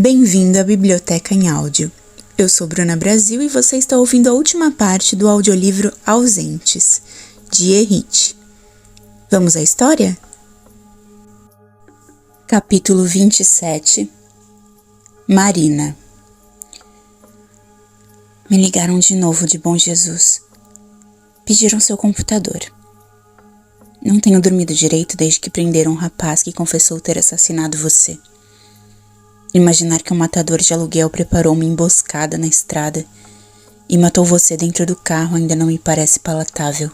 Bem-vindo à Biblioteca em Áudio. Eu sou Bruna Brasil e você está ouvindo a última parte do audiolivro Ausentes, de Errit. Vamos à história? Capítulo 27. Marina. Me ligaram de novo de Bom Jesus. Pediram seu computador. Não tenho dormido direito desde que prenderam um rapaz que confessou ter assassinado você. Imaginar que um matador de aluguel preparou uma emboscada na estrada e matou você dentro do carro ainda não me parece palatável.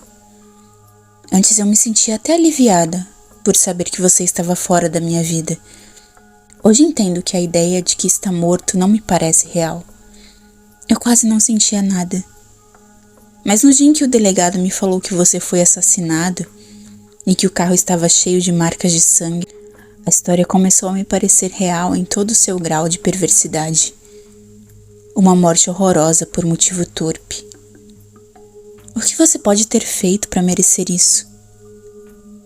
Antes eu me sentia até aliviada por saber que você estava fora da minha vida. Hoje entendo que a ideia de que está morto não me parece real. Eu quase não sentia nada. Mas no dia em que o delegado me falou que você foi assassinado e que o carro estava cheio de marcas de sangue, a história começou a me parecer real em todo o seu grau de perversidade. Uma morte horrorosa por motivo torpe. O que você pode ter feito para merecer isso?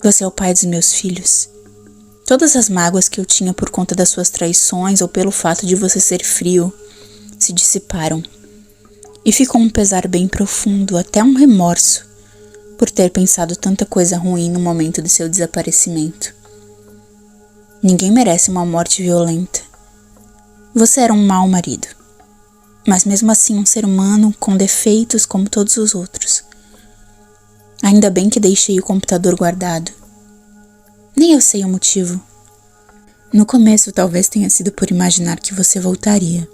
Você é o pai dos meus filhos. Todas as mágoas que eu tinha por conta das suas traições ou pelo fato de você ser frio se dissiparam. E ficou um pesar bem profundo, até um remorso, por ter pensado tanta coisa ruim no momento do seu desaparecimento. Ninguém merece uma morte violenta. Você era um mau marido, mas mesmo assim um ser humano com defeitos como todos os outros. Ainda bem que deixei o computador guardado. Nem eu sei o motivo. No começo talvez tenha sido por imaginar que você voltaria.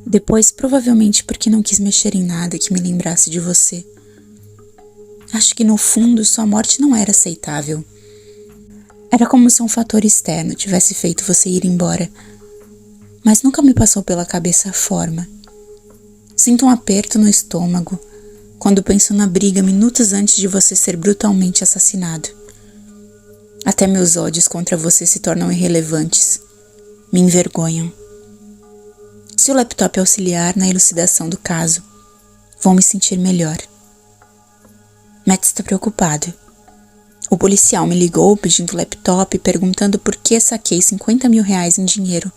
Depois provavelmente porque não quis mexer em nada que me lembrasse de você. Acho que no fundo sua morte não era aceitável. Era como se um fator externo tivesse feito você ir embora. Mas nunca me passou pela cabeça a forma. Sinto um aperto no estômago quando penso na briga minutos antes de você ser brutalmente assassinado. Até meus ódios contra você se tornam irrelevantes. Me envergonham. Se o laptop auxiliar na elucidação do caso, vou me sentir melhor. Matt está preocupado. O policial me ligou pedindo o laptop e perguntando por que saquei R$50 mil em dinheiro,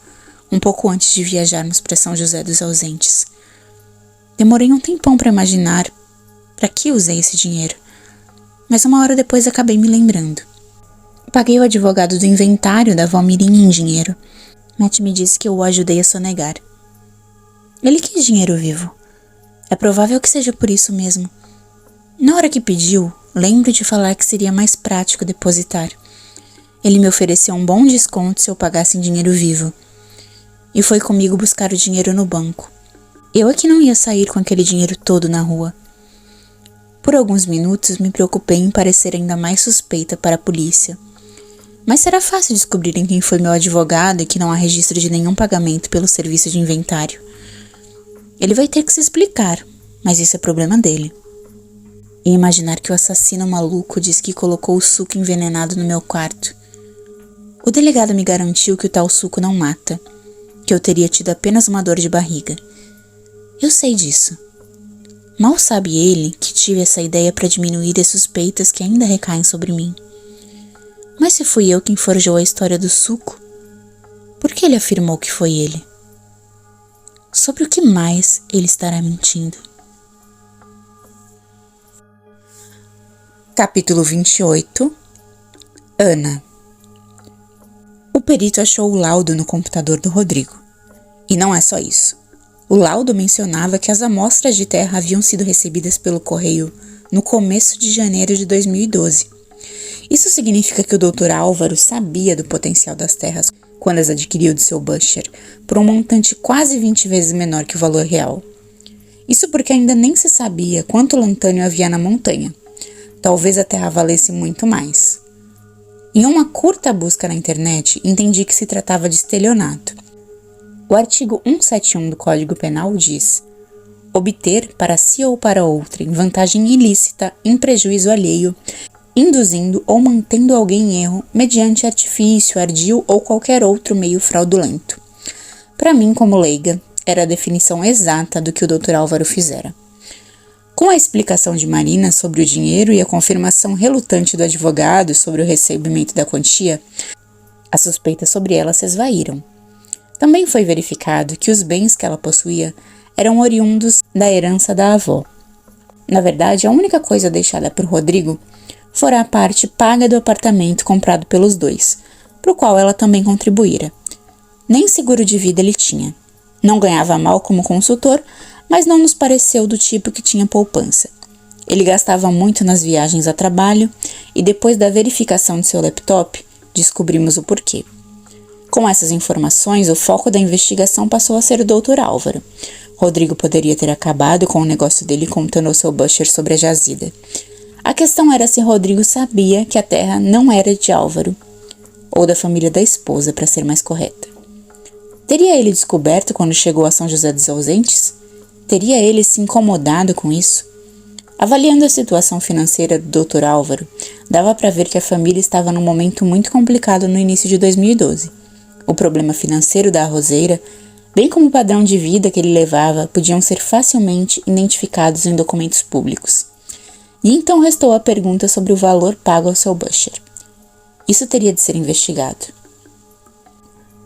um pouco antes de viajarmos para São José dos Ausentes. Demorei um tempão para imaginar para que usei esse dinheiro, mas uma hora depois acabei me lembrando. Paguei o advogado do inventário da Valmirim em dinheiro. Matt me disse que eu o ajudei a sonegar. Ele quis dinheiro vivo. É provável que seja por isso mesmo. Na hora que pediu, lembro de falar que seria mais prático depositar. Ele me ofereceu um bom desconto se eu pagasse em dinheiro vivo. E foi comigo buscar o dinheiro no banco. Eu é que não ia sair com aquele dinheiro todo na rua. Por alguns minutos me preocupei em parecer ainda mais suspeita para a polícia. Mas será fácil descobrirem quem foi meu advogado e que não há registro de nenhum pagamento pelo serviço de inventário. Ele vai ter que se explicar, mas isso é problema dele. E imaginar que o assassino maluco disse que colocou o suco envenenado no meu quarto. O delegado me garantiu que o tal suco não mata, que eu teria tido apenas uma dor de barriga. Eu sei disso. Mal sabe ele que tive essa ideia para diminuir as suspeitas que ainda recaem sobre mim. Mas se fui eu quem forjou a história do suco, por que ele afirmou que foi ele? Sobre o que mais ele estará mentindo? Capítulo 28. Ana. O perito achou o laudo no computador do Rodrigo. E não é só isso. O laudo mencionava que as amostras de terra haviam sido recebidas pelo correio no começo de janeiro de 2012. Isso significa que o Dr. Álvaro sabia do potencial das terras quando as adquiriu de seu butcher, por um montante quase 20 vezes menor que o valor real. Isso porque ainda nem se sabia quanto lantânio havia na montanha. Talvez a terra valesse muito mais. Em uma curta busca na internet, entendi que se tratava de estelionato. O artigo 171 do Código Penal diz: obter para si ou para outrem vantagem ilícita em prejuízo alheio, induzindo ou mantendo alguém em erro mediante artifício, ardil ou qualquer outro meio fraudulento. Para mim, como leiga, era a definição exata do que o Dr. Álvaro fizera. Com a explicação de Marina sobre o dinheiro e a confirmação relutante do advogado sobre o recebimento da quantia, as suspeitas sobre ela se esvaíram. Também foi verificado que os bens que ela possuía eram oriundos da herança da avó. Na verdade, a única coisa deixada por Rodrigo fora a parte paga do apartamento comprado pelos dois, para o qual ela também contribuíra. Nem seguro de vida ele tinha. Não ganhava mal como consultor, mas não nos pareceu do tipo que tinha poupança. Ele gastava muito nas viagens a trabalho e depois da verificação de seu laptop, descobrimos o porquê. Com essas informações, o foco da investigação passou a ser o Dr. Álvaro. Rodrigo poderia ter acabado com o negócio dele contando ao seu butcher sobre a jazida. A questão era se Rodrigo sabia que a terra não era de Álvaro, ou da família da esposa, para ser mais correta. Teria ele descoberto quando chegou a São José dos Ausentes? Teria ele se incomodado com isso? Avaliando a situação financeira do Dr. Álvaro, dava para ver que a família estava num momento muito complicado no início de 2012. O problema financeiro da arrozeira, bem como o padrão de vida que ele levava, podiam ser facilmente identificados em documentos públicos. E então restou a pergunta sobre o valor pago ao seu butcher. Isso teria de ser investigado.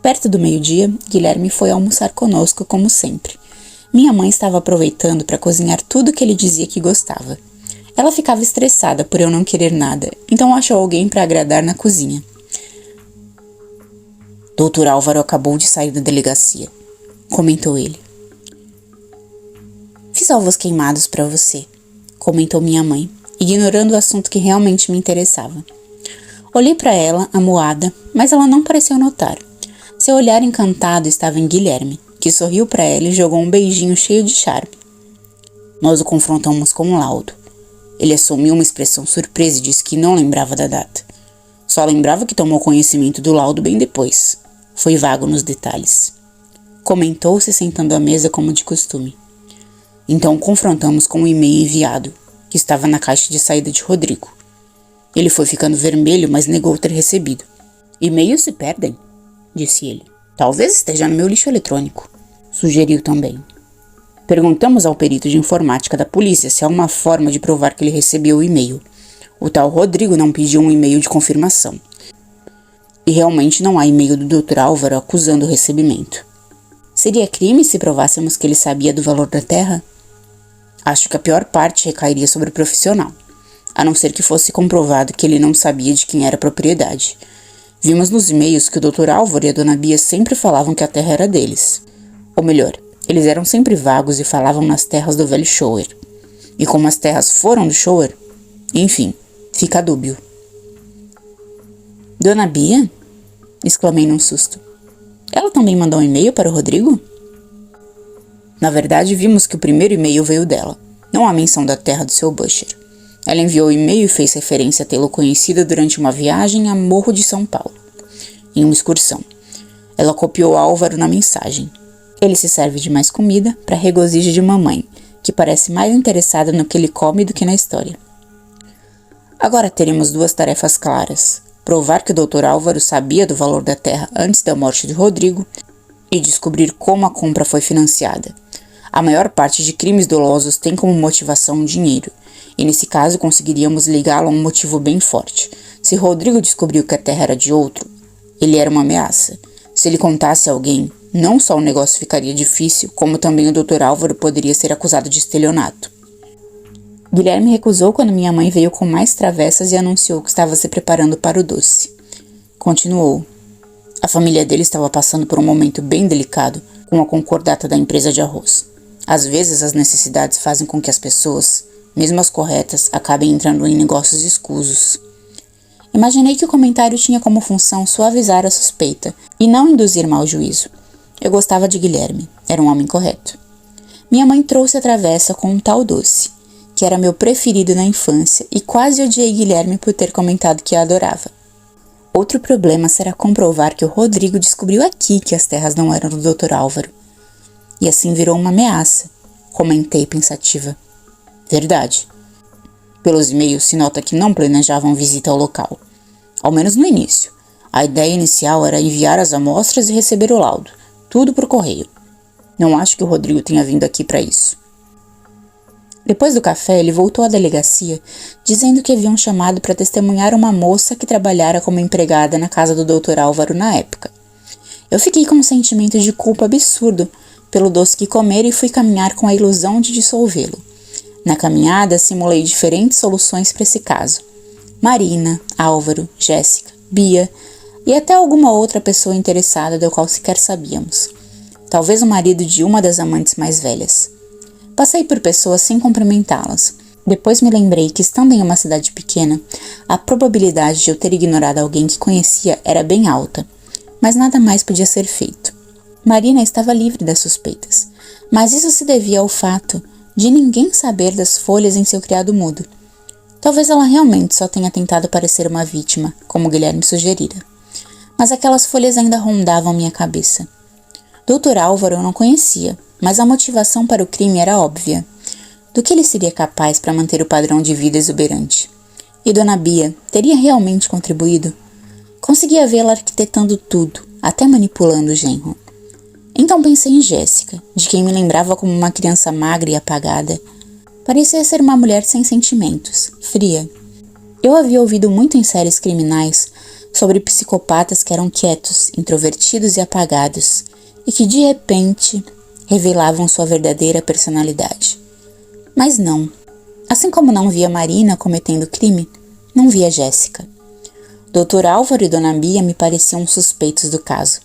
Perto do meio-dia, Guilherme foi almoçar conosco, como sempre. Minha mãe estava aproveitando para cozinhar tudo que ele dizia que gostava. Ela ficava estressada por eu não querer nada, então achou alguém para agradar na cozinha. Dr. Álvaro acabou de sair da delegacia, comentou ele. Fiz ovos queimados para você, comentou minha mãe, ignorando o assunto que realmente me interessava. Olhei para ela, amuada, mas ela não pareceu notar. Seu olhar encantado estava em Guilherme, que sorriu para ela e jogou um beijinho cheio de charme. Nós o confrontamos com um laudo. Ele assumiu uma expressão surpresa e disse que não lembrava da data. Só lembrava que tomou conhecimento do laudo bem depois. Foi vago nos detalhes. Comentou, se sentando à mesa como de costume. Então o confrontamos com um e-mail enviado, que estava na caixa de saída de Rodrigo. Ele foi ficando vermelho, mas negou ter recebido. E-mails se perdem, disse ele. Talvez esteja no meu lixo eletrônico, sugeriu também. Perguntamos ao perito de informática da polícia se há uma forma de provar que ele recebeu o e-mail. O tal Rodrigo não pediu um e-mail de confirmação. E realmente não há e-mail do Dr. Álvaro acusando o recebimento. Seria crime se provássemos que ele sabia do valor da terra? Acho que a pior parte recairia sobre o profissional, a não ser que fosse comprovado que ele não sabia de quem era a propriedade. Vimos nos e-mails que o Dr. Álvaro e a Dona Bia sempre falavam que a terra era deles. Ou melhor, eles eram sempre vagos e falavam nas terras do velho Shower. E como as terras foram do Shower, enfim, fica dúbio. Dona Bia? Exclamei num susto. Ela também mandou um e-mail para o Rodrigo? Na verdade, vimos que o primeiro e-mail veio dela, não há menção da terra do seu butcher. Ela enviou o e-mail e fez referência a tê-lo conhecido durante uma viagem a Morro de São Paulo, em uma excursão. Ela copiou Álvaro na mensagem. Ele se serve de mais comida para regozijo de mamãe, que parece mais interessada no que ele come do que na história. Agora teremos duas tarefas claras: provar que o Dr. Álvaro sabia do valor da terra antes da morte de Rodrigo e descobrir como a compra foi financiada. A maior parte de crimes dolosos tem como motivação o dinheiro, e nesse caso conseguiríamos ligá-lo a um motivo bem forte. Se Rodrigo descobriu que a terra era de outro, ele era uma ameaça. Se ele contasse a alguém, não só o negócio ficaria difícil, como também o Dr. Álvaro poderia ser acusado de estelionato. Guilherme recusou quando minha mãe veio com mais travessas e anunciou que estava se preparando para o doce. Continuou. A família dele estava passando por um momento bem delicado com a concordata da empresa de arroz. Às vezes as necessidades fazem com que as pessoas, mesmo as corretas, acabem entrando em negócios escusos. Imaginei que o comentário tinha como função suavizar a suspeita e não induzir mau juízo. Eu gostava de Guilherme, era um homem correto. Minha mãe trouxe a travessa com um tal doce, que era meu preferido na infância, e quase odiei Guilherme por ter comentado que a adorava. Outro problema será comprovar que o Rodrigo descobriu aqui que as terras não eram do Dr. Álvaro. E assim virou uma ameaça, comentei pensativa. Verdade. Pelos e-mails se nota que não planejavam visita ao local. Ao menos no início. A ideia inicial era enviar as amostras e receber o laudo. Tudo por correio. Não acho que o Rodrigo tenha vindo aqui para isso. Depois do café, ele voltou à delegacia, dizendo que haviam chamado para testemunhar uma moça que trabalhara como empregada na casa do Dr. Álvaro na época. Eu fiquei com um sentimento de culpa absurdo pelo doce que comer e fui caminhar com a ilusão de dissolvê-lo. Na caminhada, simulei diferentes soluções para esse caso. Marina, Álvaro, Jéssica, Bia e até alguma outra pessoa interessada do qual sequer sabíamos. Talvez o marido de uma das amantes mais velhas. Passei por pessoas sem cumprimentá-las. Depois me lembrei que, estando em uma cidade pequena, a probabilidade de eu ter ignorado alguém que conhecia era bem alta, mas nada mais podia ser feito. Marina estava livre das suspeitas, mas isso se devia ao fato de ninguém saber das folhas em seu criado mudo. Talvez ela realmente só tenha tentado parecer uma vítima, como Guilherme sugerira. Mas aquelas folhas ainda rondavam minha cabeça. Dr. Álvaro eu não conhecia, mas a motivação para o crime era óbvia. Do que ele seria capaz para manter o padrão de vida exuberante? E Dona Bia teria realmente contribuído? Conseguia vê-la arquitetando tudo, até manipulando o genro. Então pensei em Jéssica, de quem me lembrava como uma criança magra e apagada. Parecia ser uma mulher sem sentimentos, fria. Eu havia ouvido muito em séries criminais sobre psicopatas que eram quietos, introvertidos e apagados, e que de repente revelavam sua verdadeira personalidade. Mas não. Assim como não via Marina cometendo crime, não via Jéssica. Dr. Álvaro e Dona Bia me pareciam suspeitos do caso.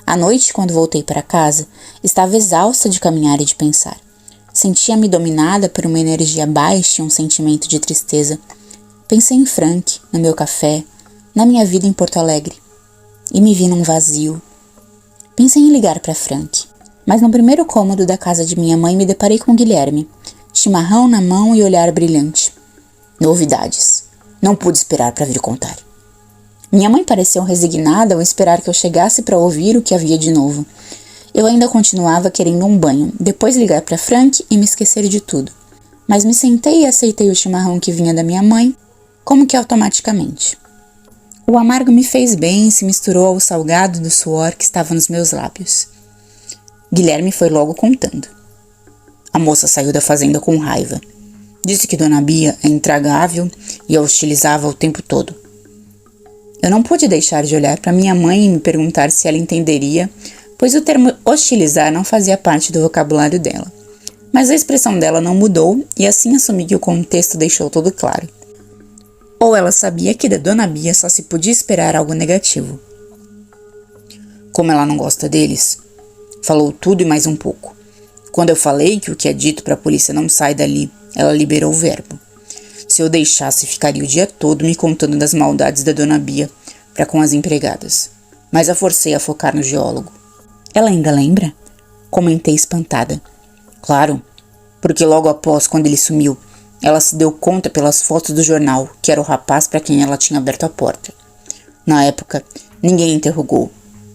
À noite, quando voltei para casa, estava exausta de caminhar e de pensar. Sentia-me dominada por uma energia baixa e um sentimento de tristeza. Pensei em Frank, no meu café, na minha vida em Porto Alegre. E me vi num vazio. Pensei em ligar para Frank, mas no primeiro cômodo da casa de minha mãe me deparei com Guilherme, chimarrão na mão e olhar brilhante. Novidades. Não pude esperar para vir contar. Minha mãe pareceu resignada ao esperar que eu chegasse para ouvir o que havia de novo. Eu ainda continuava querendo um banho, depois ligar para Frank e me esquecer de tudo. Mas me sentei e aceitei o chimarrão que vinha da minha mãe, como que automaticamente. O amargo me fez bem e se misturou ao salgado do suor que estava nos meus lábios. Guilherme foi logo contando. A moça saiu da fazenda com raiva. Disse que Dona Bia é intragável e a hostilizava o tempo todo. Eu não pude deixar de olhar para minha mãe e me perguntar se ela entenderia, pois o termo hostilizar não fazia parte do vocabulário dela. Mas a expressão dela não mudou e assim assumi que o contexto deixou tudo claro. Ou ela sabia que da Dona Bia só se podia esperar algo negativo. Como ela não gosta deles, falou tudo e mais um pouco. Quando eu falei que o que é dito para a polícia não sai dali, ela liberou o verbo. Se eu deixasse, ficaria o dia todo me contando das maldades da Dona Bia para com as empregadas. Mas a forcei a focar no geólogo. Ela ainda lembra? Comentei espantada. Claro, porque logo após, quando ele sumiu, ela se deu conta pelas fotos do jornal que era o rapaz para quem ela tinha aberto a porta. Na época, ninguém interrogou,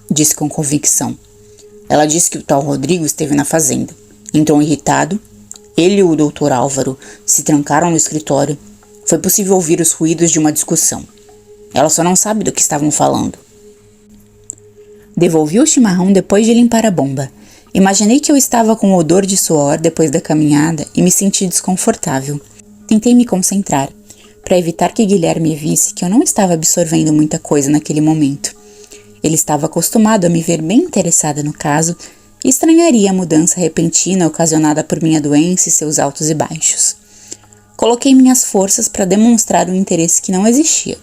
disse com convicção. Ela disse que o tal Rodrigo esteve na fazenda. Entrou irritado. Ele e o Dr. Álvaro se trancaram no escritório. Foi possível ouvir os ruídos de uma discussão. Ela só não sabe do que estavam falando. Devolvi o chimarrão depois de limpar a bomba. Imaginei que eu estava com odor de suor depois da caminhada e me senti desconfortável. Tentei me concentrar, para evitar que Guilherme visse que eu não estava absorvendo muita coisa naquele momento. Ele estava acostumado a me ver bem interessada no caso e estranharia a mudança repentina ocasionada por minha doença e seus altos e baixos. Coloquei minhas forças para demonstrar um interesse que não existia,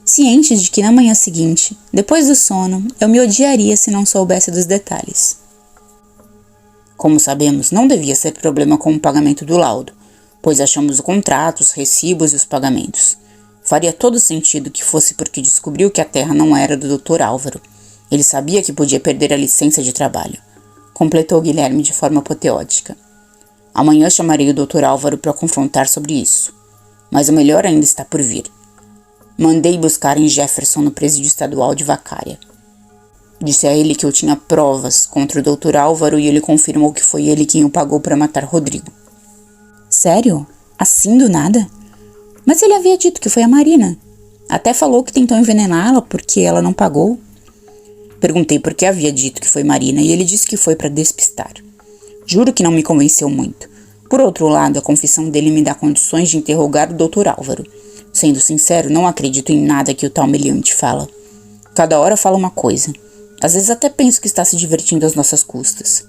ciente de que na manhã seguinte, depois do sono, eu me odiaria se não soubesse dos detalhes. Como sabemos, não devia ser problema com o pagamento do laudo, pois achamos o contrato, os recibos e os pagamentos. Faria todo sentido que fosse porque descobriu que a terra não era do Dr. Álvaro. Ele sabia que podia perder a licença de trabalho. Completou Guilherme de forma apoteótica. Amanhã chamarei o Dr. Álvaro para confrontar sobre isso. Mas o melhor ainda está por vir. Mandei buscar em Jefferson no presídio estadual de Vacária. Disse a ele que eu tinha provas contra o Dr. Álvaro e ele confirmou que foi ele quem o pagou para matar Rodrigo. Sério? Assim do nada? Mas ele havia dito que foi a Marina. Até falou que tentou envenená-la porque ela não pagou. Perguntei por que havia dito que foi Marina e ele disse que foi para despistar. Juro que não me convenceu muito. Por outro lado, a confissão dele me dá condições de interrogar o Dr. Álvaro. Sendo sincero, não acredito em nada que o tal meliante fala. Cada hora fala uma coisa. Às vezes até penso que está se divertindo às nossas custas.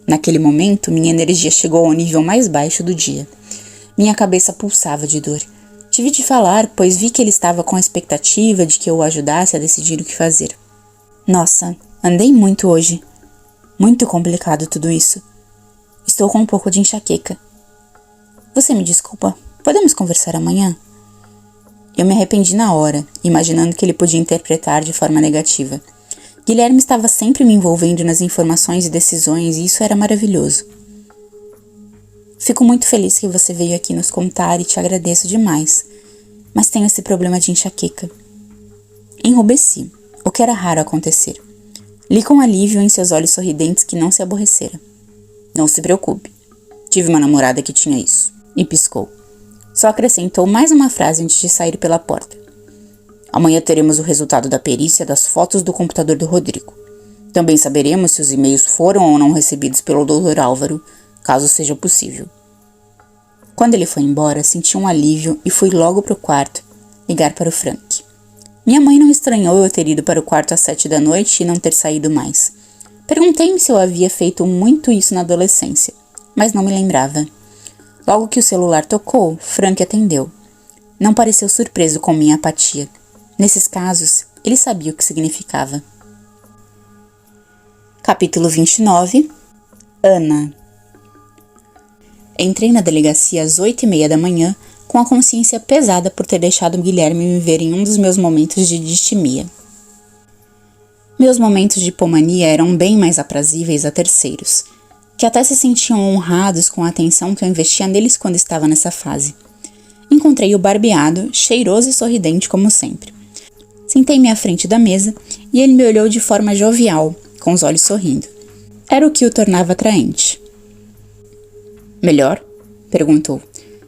Naquele momento, minha energia chegou ao nível mais baixo do dia. Minha cabeça pulsava de dor. Tive de falar, pois vi que ele estava com a expectativa de que eu o ajudasse a decidir o que fazer. Nossa, andei muito hoje. Muito complicado tudo isso. Estou com um pouco de enxaqueca. Você me desculpa, podemos conversar amanhã? Eu me arrependi na hora, imaginando que ele podia interpretar de forma negativa. Guilherme estava sempre me envolvendo nas informações e decisões e isso era maravilhoso. Fico muito feliz que você veio aqui nos contar e te agradeço demais, mas tenho esse problema de enxaqueca. Enrubesci, o que era raro acontecer. Li com alívio em seus olhos sorridentes que não se aborrecera. Não se preocupe, tive uma namorada que tinha isso. E piscou. Só acrescentou mais uma frase antes de sair pela porta. Amanhã teremos o resultado da perícia das fotos do computador do Rodrigo. Também saberemos se os e-mails foram ou não recebidos pelo Dr. Álvaro, caso seja possível. Quando ele foi embora, senti um alívio e fui logo para o quarto, ligar para o Frank. Minha mãe não estranhou eu ter ido para o quarto às 7 da noite e não ter saído mais. Perguntei-me se eu havia feito muito isso na adolescência, mas não me lembrava. Logo que o celular tocou, Frank atendeu. Não pareceu surpreso com minha apatia. Nesses casos, ele sabia o que significava. Capítulo 29. Ana. Entrei na delegacia às 8h30 da manhã, com a consciência pesada por ter deixado Guilherme me ver em um dos meus momentos de distimia. Meus momentos de hipomania eram bem mais aprazíveis a terceiros, que até se sentiam honrados com a atenção que eu investia neles quando estava nessa fase. Encontrei-o barbeado, cheiroso e sorridente como sempre. Sentei-me à frente da mesa e ele me olhou de forma jovial, com os olhos sorrindo. Era o que o tornava atraente. Melhor? Perguntou.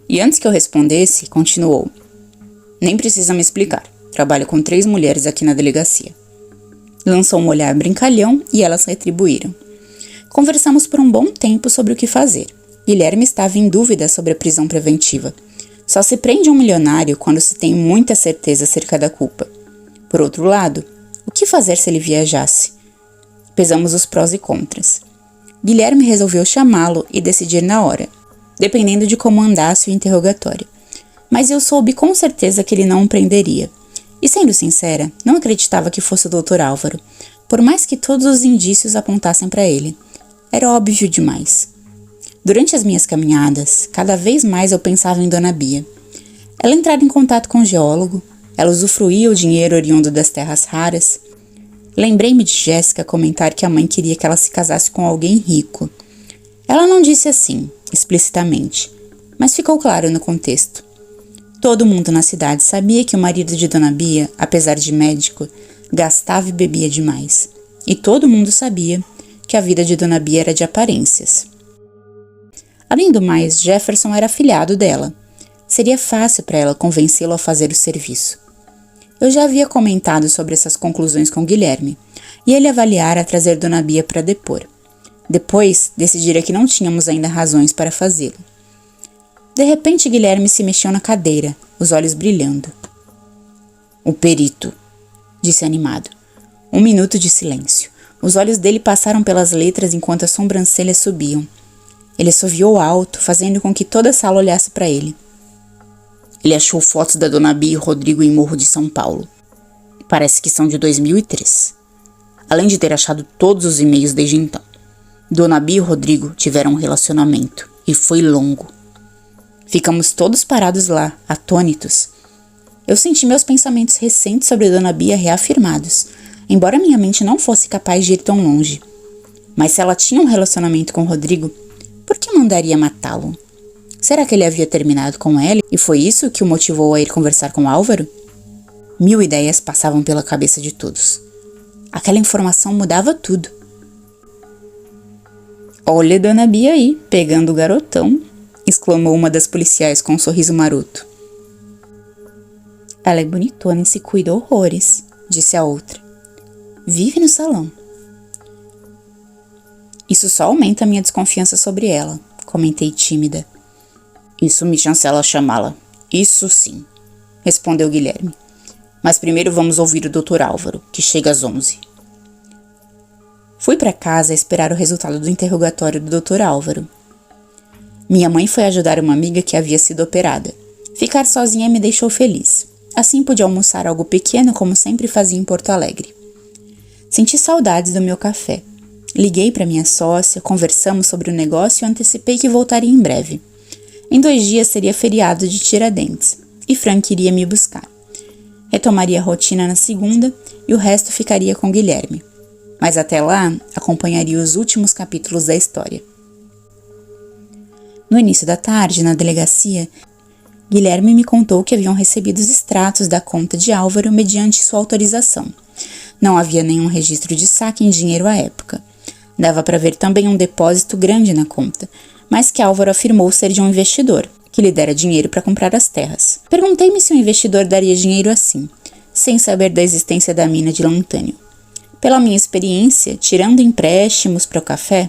E antes que eu respondesse, continuou. Nem precisa me explicar. Trabalho com 3 mulheres aqui na delegacia. Lançou um olhar brincalhão e elas retribuíram. Conversamos por um bom tempo sobre o que fazer. Guilherme estava em dúvida sobre a prisão preventiva. Só se prende um milionário quando se tem muita certeza acerca da culpa. Por outro lado, o que fazer se ele viajasse? Pesamos os prós e contras. Guilherme resolveu chamá-lo e decidir na hora, dependendo de como andasse o interrogatório. Mas eu soube com certeza que ele não o prenderia. E sendo sincera, não acreditava que fosse o Dr. Álvaro, por mais que todos os indícios apontassem para ele. Era óbvio demais. Durante as minhas caminhadas, cada vez mais eu pensava em Dona Bia. Ela entrara em contato com o geólogo, ela usufruía o dinheiro oriundo das terras raras. Lembrei-me de Jéssica comentar que a mãe queria que ela se casasse com alguém rico. Ela não disse assim, explicitamente, mas ficou claro no contexto. Todo mundo na cidade sabia que o marido de Dona Bia, apesar de médico, gastava e bebia demais. E todo mundo sabia que a vida de Dona Bia era de aparências. Além do mais, Jefferson era afilhado dela. Seria fácil para ela convencê-lo a fazer o serviço. Eu já havia comentado sobre essas conclusões com Guilherme, e ele avaliara trazer Dona Bia para depor. Depois, decidira que não tínhamos ainda razões para fazê-lo. De repente, Guilherme se mexeu na cadeira, os olhos brilhando. O perito, disse animado. 1 minuto de silêncio. Os olhos dele passaram pelas letras enquanto as sobrancelhas subiam. Ele assoviou alto, fazendo com que toda a sala olhasse para ele. Ele achou fotos da Dona Bia e Rodrigo em Morro de São Paulo. Parece que são de 2003. Além de ter achado todos os e-mails desde então. Dona Bia e Rodrigo tiveram um relacionamento, e foi longo. Ficamos todos parados lá, atônitos. Eu senti meus pensamentos recentes sobre Dona Bia reafirmados, embora minha mente não fosse capaz de ir tão longe. Mas se ela tinha um relacionamento com Rodrigo, por que mandaria matá-lo? Será que ele havia terminado com ela e foi isso que o motivou a ir conversar com Álvaro? 1000 ideias passavam pela cabeça de todos. Aquela informação mudava tudo. Olha Dona Bia aí, pegando o garotão, exclamou uma das policiais com um sorriso maroto. Ela é bonitona e se cuida horrores, disse a outra. Vive no salão. Isso só aumenta a minha desconfiança sobre ela, comentei tímida. Isso me chancela a chamá-la. Isso sim, respondeu Guilherme. Mas primeiro vamos ouvir o Dr. Álvaro, que chega às 11. Fui para casa esperar o resultado do interrogatório do Dr. Álvaro. Minha mãe foi ajudar uma amiga que havia sido operada. Ficar sozinha me deixou feliz. Assim pude almoçar algo pequeno como sempre fazia em Porto Alegre. Senti saudades do meu café. Liguei para minha sócia, conversamos sobre o negócio e antecipei que voltaria em breve. Em 2 dias seria feriado de Tiradentes e Frank iria me buscar. Retomaria a rotina na segunda e o resto ficaria com Guilherme. Mas até lá, acompanharia os últimos capítulos da história. No início da tarde, na delegacia, Guilherme me contou que haviam recebido os extratos da conta de Álvaro mediante sua autorização. Não havia nenhum registro de saque em dinheiro à época. Dava para ver também um depósito grande na conta, mas que Álvaro afirmou ser de um investidor, que lhe dera dinheiro para comprar as terras. Perguntei-me se o investidor daria dinheiro assim, sem saber da existência da mina de Lantânio. Pela minha experiência, tirando empréstimos para o café,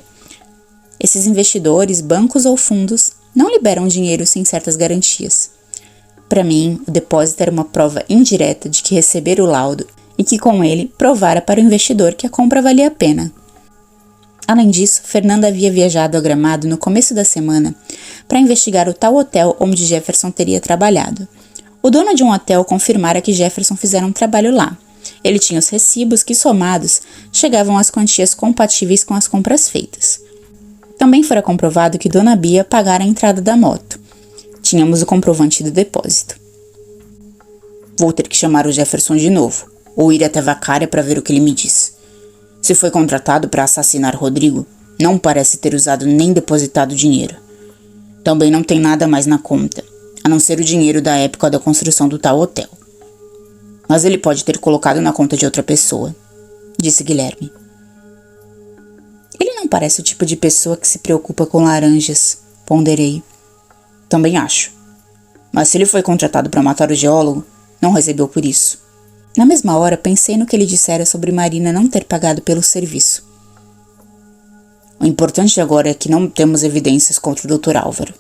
esses investidores, bancos ou fundos, não liberam dinheiro sem certas garantias. Para mim, o depósito era uma prova indireta de que recebera o laudo e que com ele provara para o investidor que a compra valia a pena. Além disso, Fernanda havia viajado a Gramado no começo da semana para investigar o tal hotel onde Jefferson teria trabalhado. O dono de um hotel confirmara que Jefferson fizera um trabalho lá. Ele tinha os recibos que, somados, chegavam às quantias compatíveis com as compras feitas. Também fora comprovado que Dona Bia pagara a entrada da moto. Tínhamos o comprovante do depósito. Vou ter que chamar o Jefferson de novo, ou ir até Vacaria para ver o que ele me diz. Se foi contratado para assassinar Rodrigo, não parece ter usado nem depositado dinheiro. Também não tem nada mais na conta, a não ser o dinheiro da época da construção do tal hotel. Mas ele pode ter colocado na conta de outra pessoa, disse Guilherme. Ele não parece o tipo de pessoa que se preocupa com laranjas, ponderei. Também acho. Mas se ele foi contratado para matar o geólogo, não recebeu por isso. Na mesma hora, pensei no que ele dissera sobre Marina não ter pagado pelo serviço. O importante agora é que não temos evidências contra o Dr. Álvaro.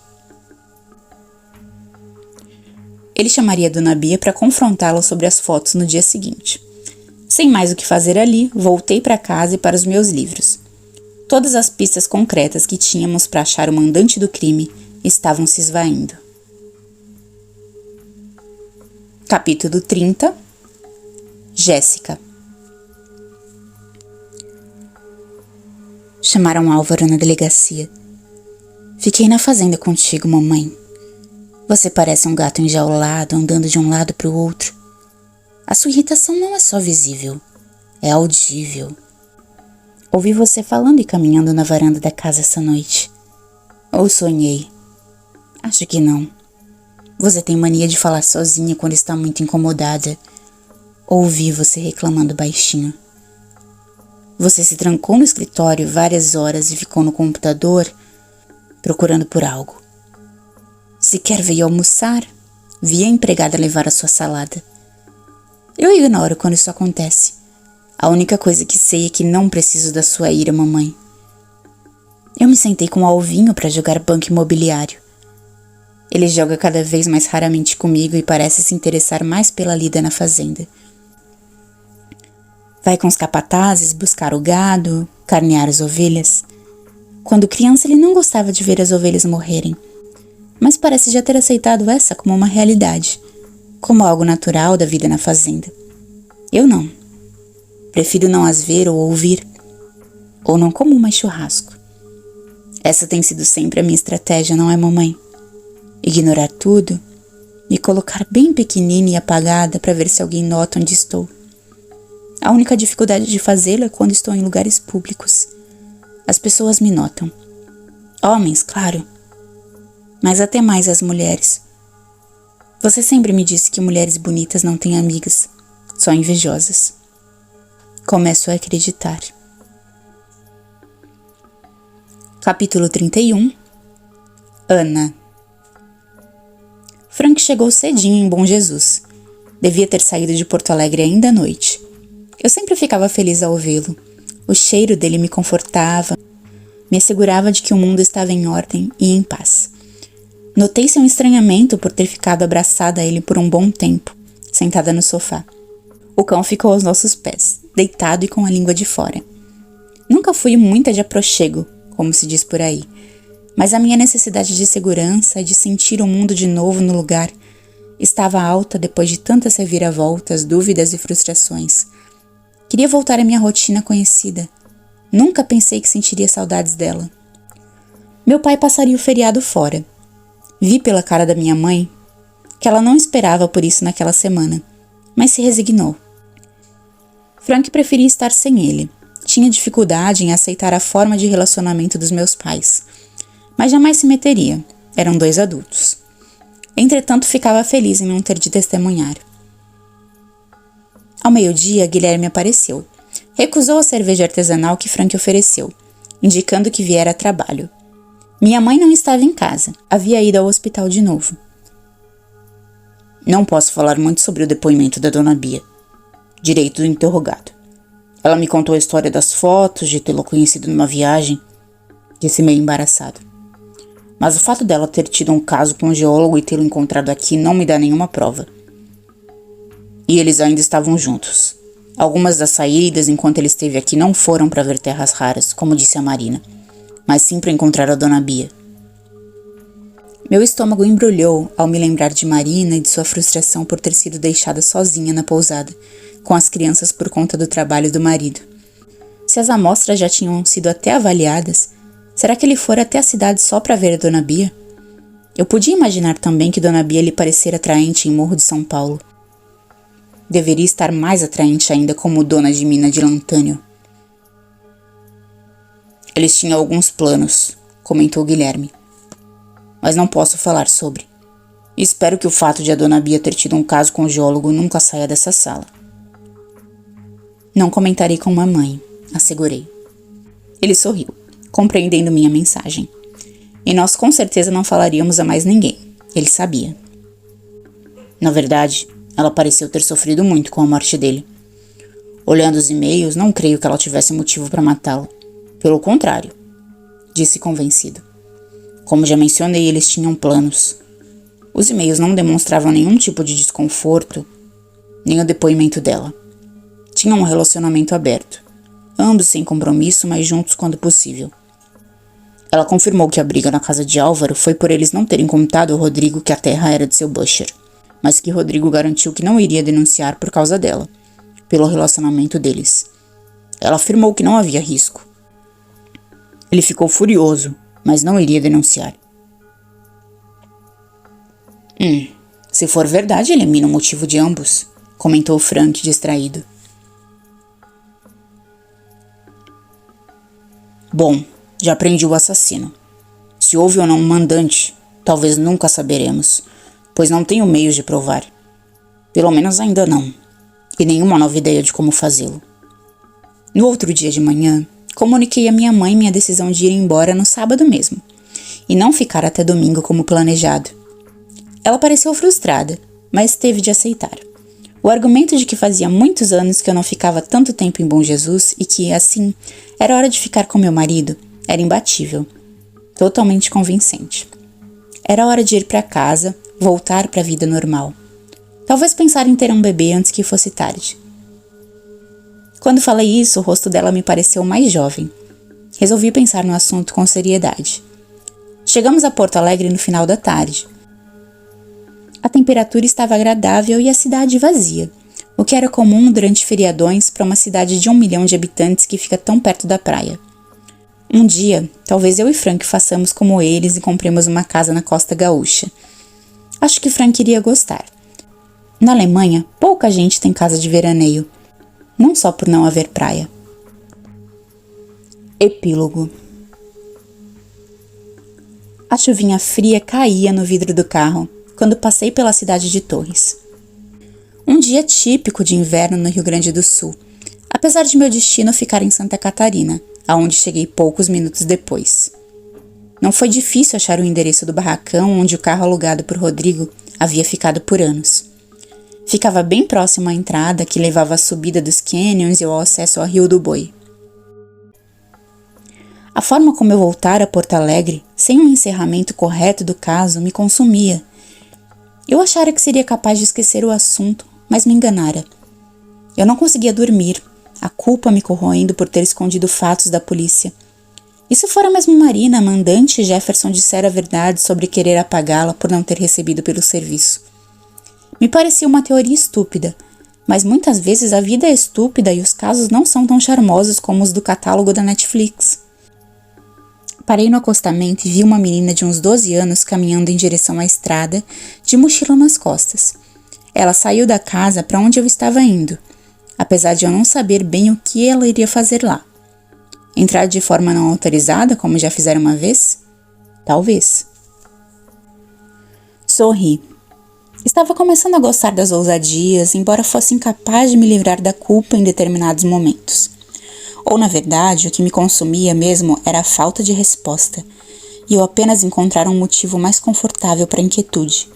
Ele chamaria a Dona Bia para confrontá-la sobre as fotos no dia seguinte. Sem mais o que fazer ali, voltei para casa e para os meus livros. Todas as pistas concretas que tínhamos para achar o mandante do crime estavam se esvaindo. Capítulo 30. Jéssica. Chamaram Álvaro na delegacia. Fiquei na fazenda contigo, mamãe. Você parece um gato enjaulado, andando de um lado para o outro. A sua irritação não é só visível, é audível. Ouvi você falando e caminhando na varanda da casa essa noite. Ou sonhei? Acho que não. Você tem mania de falar sozinha quando está muito incomodada. Ouvi você reclamando baixinho. Você se trancou no escritório várias horas e ficou no computador procurando por algo. Sequer veio almoçar, vi a empregada levar a sua salada. Eu ignoro quando isso acontece. A única coisa que sei é que não preciso da sua ira, mamãe. Eu me sentei com o Alvinho para jogar banco imobiliário. Ele joga cada vez mais raramente comigo e parece se interessar mais pela lida na fazenda. Vai com os capatazes buscar o gado, carnear as ovelhas. Quando criança ele não gostava de ver as ovelhas morrerem, mas parece já ter aceitado essa como uma realidade, como algo natural da vida na fazenda. Eu não. Prefiro não as ver ou ouvir, ou não como mais churrasco. Essa tem sido sempre a minha estratégia, não é, mamãe? Ignorar tudo, me colocar bem pequenina e apagada para ver se alguém nota onde estou. A única dificuldade de fazê-lo é quando estou em lugares públicos. As pessoas me notam. Homens, claro, mas até mais as mulheres. Você sempre me disse que mulheres bonitas não têm amigas, só invejosas. Começo a acreditar. Capítulo 31. Ana. Frank chegou cedinho em Bom Jesus. Devia ter saído de Porto Alegre ainda à noite. Eu sempre ficava feliz ao vê-lo. O cheiro dele me confortava, me assegurava de que o mundo estava em ordem e em paz. Notei seu estranhamento por ter ficado abraçada a ele por um bom tempo, sentada no sofá. O cão ficou aos nossos pés, deitado e com a língua de fora. Nunca fui muita de aproxego, como se diz por aí, mas a minha necessidade de segurança e de sentir o mundo de novo no lugar estava alta depois de tantas reviravoltas, dúvidas e frustrações. Queria voltar à minha rotina conhecida. Nunca pensei que sentiria saudades dela. Meu pai passaria o feriado fora. Vi pela cara da minha mãe que ela não esperava por isso naquela semana, mas se resignou. Frank preferia estar sem ele. Tinha dificuldade em aceitar a forma de relacionamento dos meus pais, mas jamais se meteria. Eram 2 adultos. Entretanto, ficava feliz em não ter de testemunhar. Ao meio-dia, Guilherme apareceu. Recusou a cerveja artesanal que Frank ofereceu, indicando que viera a trabalho. Minha mãe não estava em casa. Havia ido ao hospital de novo. Não posso falar muito sobre o depoimento da dona Bia. Direito do interrogado. Ela me contou a história das fotos, de tê-lo conhecido numa viagem. Disse meio embaraçado. Mas o fato dela ter tido um caso com um geólogo e tê-lo encontrado aqui não me dá nenhuma prova. E eles ainda estavam juntos. Algumas das saídas enquanto ele esteve aqui não foram para ver terras raras, como disse a Marina, mas sim para encontrar a dona Bia. Meu estômago embrulhou ao me lembrar de Marina e de sua frustração por ter sido deixada sozinha na pousada, com as crianças por conta do trabalho do marido. Se as amostras já tinham sido até avaliadas, será que ele fora até a cidade só para ver a dona Bia? Eu podia imaginar também que dona Bia lhe parecera atraente em Morro de São Paulo. Deveria estar mais atraente ainda como dona de mina de Lantânio. Eles tinham alguns planos, comentou Guilherme, mas não posso falar sobre. Espero que o fato de a dona Bia ter tido um caso com o geólogo nunca saia dessa sala. Não comentarei com mamãe, assegurei. Ele sorriu, compreendendo minha mensagem. E nós com certeza não falaríamos a mais ninguém, ele sabia. Na verdade, ela pareceu ter sofrido muito com a morte dele. Olhando os e-mails, não creio que ela tivesse motivo para matá-lo. Pelo contrário, disse convencido. Como já mencionei, eles tinham planos. Os e-mails não demonstravam nenhum tipo de desconforto, nem o depoimento dela. Tinham um relacionamento aberto, ambos sem compromisso, mas juntos quando possível. Ela confirmou que a briga na casa de Álvaro foi por eles não terem contado ao Rodrigo que a terra era de seu Busher, mas que Rodrigo garantiu que não iria denunciar por causa dela, pelo relacionamento deles. Ela afirmou que não havia risco. Ele ficou furioso, mas não iria denunciar. Se for verdade, elimina o motivo de ambos, comentou Frank distraído. Bom, já prendi o assassino. Se houve ou não um mandante, talvez nunca saberemos, pois não tenho meios de provar. Pelo menos ainda não, e nenhuma nova ideia de como fazê-lo. No outro dia de manhã, comuniquei à minha mãe minha decisão de ir embora no sábado mesmo, e não ficar até domingo como planejado. Ela pareceu frustrada, mas teve de aceitar. O argumento de que fazia muitos anos que eu não ficava tanto tempo em Bom Jesus e que, assim, era hora de ficar com meu marido, era imbatível, totalmente convincente. Era hora de ir para casa, voltar para a vida normal. Talvez pensar em ter um bebê antes que fosse tarde. Quando falei isso, o rosto dela me pareceu mais jovem. Resolvi pensar no assunto com seriedade. Chegamos a Porto Alegre no final da tarde. A temperatura estava agradável e a cidade vazia, o que era comum durante feriadões para uma cidade de 1 milhão de habitantes que fica tão perto da praia. Um dia, talvez eu e Frank façamos como eles e compremos uma casa na Costa Gaúcha. Acho que Frank iria gostar. Na Alemanha, pouca gente tem casa de veraneio, não só por não haver praia. Epílogo. A chuvinha fria caía no vidro do carro quando passei pela cidade de Torres. Um dia típico de inverno no Rio Grande do Sul, apesar de meu destino ficar em Santa Catarina, aonde cheguei poucos minutos depois. Não foi difícil achar o endereço do barracão onde o carro alugado por Rodrigo havia ficado por anos. Ficava bem próximo à entrada que levava à subida dos canyons e ao acesso ao Rio do Boi. A forma como eu voltara a Porto Alegre, sem um encerramento correto do caso, me consumia. Eu achara que seria capaz de esquecer o assunto, mas me enganara. Eu não conseguia dormir, a culpa me corroendo por ter escondido fatos da polícia. E se fora mesmo Marina, a mandante, Jefferson dissera a verdade sobre querer apagá-la por não ter recebido pelo serviço? Me parecia uma teoria estúpida, mas muitas vezes a vida é estúpida e os casos não são tão charmosos como os do catálogo da Netflix. Parei no acostamento e vi uma menina de uns 12 anos caminhando em direção à estrada, de mochila nas costas. Ela saiu da casa para onde eu estava indo, apesar de eu não saber bem o que ela iria fazer lá. Entrar de forma não autorizada, como já fizeram uma vez? Talvez. Sorri. Estava começando a gostar das ousadias, embora fosse incapaz de me livrar da culpa em determinados momentos. Ou, na verdade, o que me consumia mesmo era a falta de resposta, e eu apenas encontrara um motivo mais confortável para a inquietude.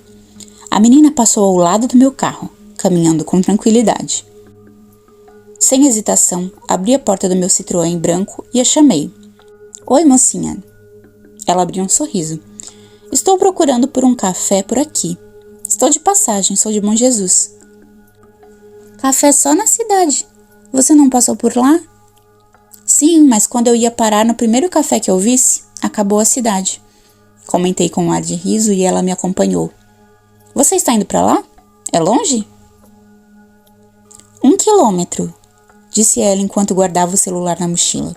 A menina passou ao lado do meu carro, caminhando com tranquilidade. Sem hesitação, abri a porta do meu Citroën branco e a chamei. Oi, mocinha. Ela abriu um sorriso. Estou procurando por um café por aqui. Estou de passagem, sou de Bom Jesus. Café só na cidade. Você não passou por lá? Sim, mas quando eu ia parar no primeiro café que eu visse, acabou a cidade. Comentei com um ar de riso e ela me acompanhou. Você está indo para lá? É longe? 1 quilômetro, disse ela enquanto guardava o celular na mochila.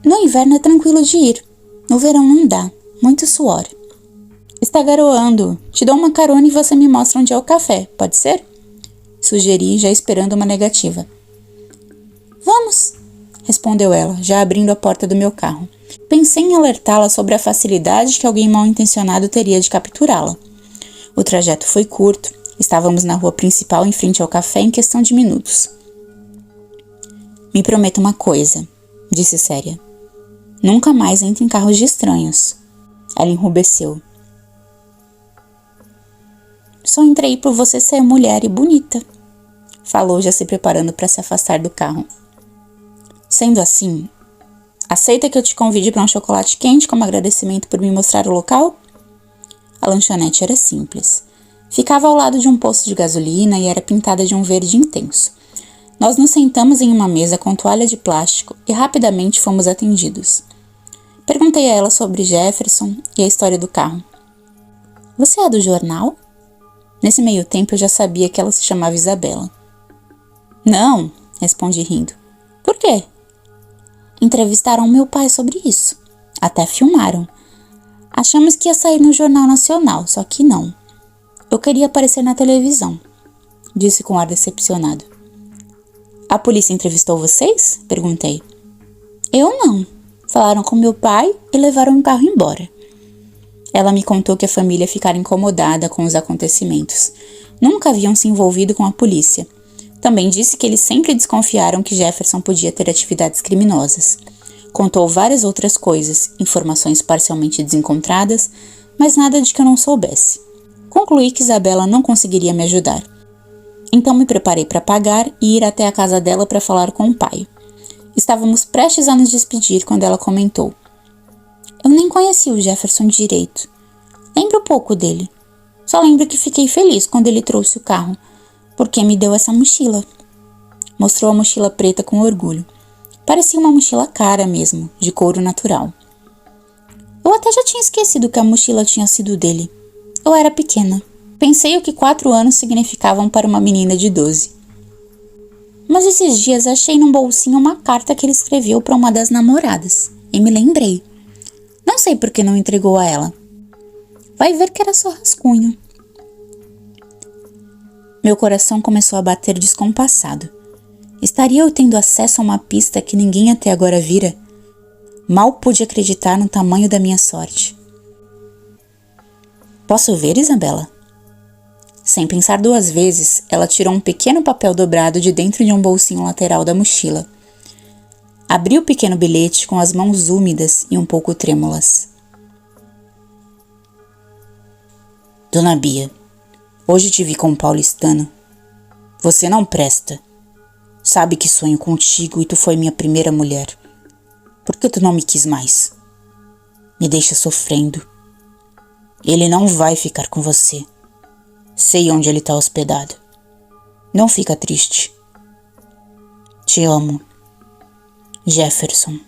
No inverno é tranquilo de ir. No verão não dá. Muito suor. Está garoando. Te dou uma carona e você me mostra onde é o café. Pode ser? Sugeri, já esperando uma negativa. Vamos, respondeu ela, já abrindo a porta do meu carro. Pensei em alertá-la sobre a facilidade que alguém mal intencionado teria de capturá-la. O trajeto foi curto. Estávamos na rua principal em frente ao café em questão de minutos. Me prometa uma coisa, disse séria. Nunca mais entre em carros de estranhos. Ela enrubesceu. Só entrei por você ser mulher e bonita, falou já se preparando para se afastar do carro. Sendo assim, aceita que eu te convide para um chocolate quente como agradecimento por me mostrar o local? A lanchonete era simples. Ficava ao lado de um posto de gasolina e era pintada de um verde intenso. Nós nos sentamos em uma mesa com toalha de plástico e rapidamente fomos atendidos. Perguntei a ela sobre Jefferson e a história do carro. Você é do jornal? Nesse meio tempo eu já sabia que ela se chamava Isabela. Não, respondi rindo. Por quê? Entrevistaram meu pai sobre isso. Até filmaram. Achamos que ia sair no Jornal Nacional, só que não. Eu queria aparecer na televisão, disse com ar decepcionado. A polícia entrevistou vocês? Perguntei. Eu não. Falaram com meu pai e levaram o carro embora. Ela me contou que a família ficara incomodada com os acontecimentos. Nunca haviam se envolvido com a polícia. Também disse que eles sempre desconfiaram que Jefferson podia ter atividades criminosas. Contou várias outras coisas, informações parcialmente desencontradas, mas nada de que eu não soubesse. Concluí que Isabela não conseguiria me ajudar. Então me preparei para pagar e ir até a casa dela para falar com o pai. Estávamos prestes a nos despedir quando ela comentou. Eu nem conheci o Jefferson direito. Lembro pouco dele. Só lembro que fiquei feliz quando ele trouxe o carro, porque me deu essa mochila. Mostrou a mochila preta com orgulho. Parecia uma mochila cara mesmo, de couro natural. Eu até já tinha esquecido que a mochila tinha sido dele. Eu era pequena. Pensei o que 4 anos significavam para uma menina de 12. Mas esses dias achei num bolsinho uma carta que ele escreveu para uma das namoradas. E me lembrei. Não sei por que não entregou a ela. Vai ver que era só rascunho. Meu coração começou a bater descompassado. Estaria eu tendo acesso a uma pista que ninguém até agora vira? Mal pude acreditar no tamanho da minha sorte. Posso ver, Isabela? Sem pensar 2 vezes, ela tirou um pequeno papel dobrado de dentro de um bolsinho lateral da mochila. Abriu o pequeno bilhete com as mãos úmidas e um pouco trêmulas. Dona Bia, hoje te vi com um paulistano. Você não presta. Sabe que sonho contigo e tu foi minha primeira mulher. Por que tu não me quis mais? Me deixa sofrendo. Ele não vai ficar com você. Sei onde ele está hospedado. Não fica triste. Te amo Jefferson.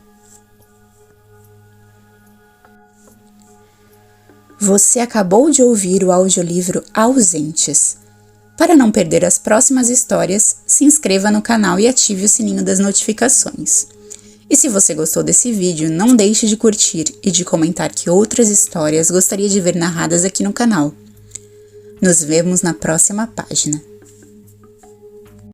Você acabou de ouvir o audiolivro Ausentes. Para não perder as próximas histórias, se inscreva no canal e ative o sininho das notificações. E se você gostou desse vídeo, não deixe de curtir e de comentar que outras histórias gostaria de ver narradas aqui no canal. Nos vemos na próxima página.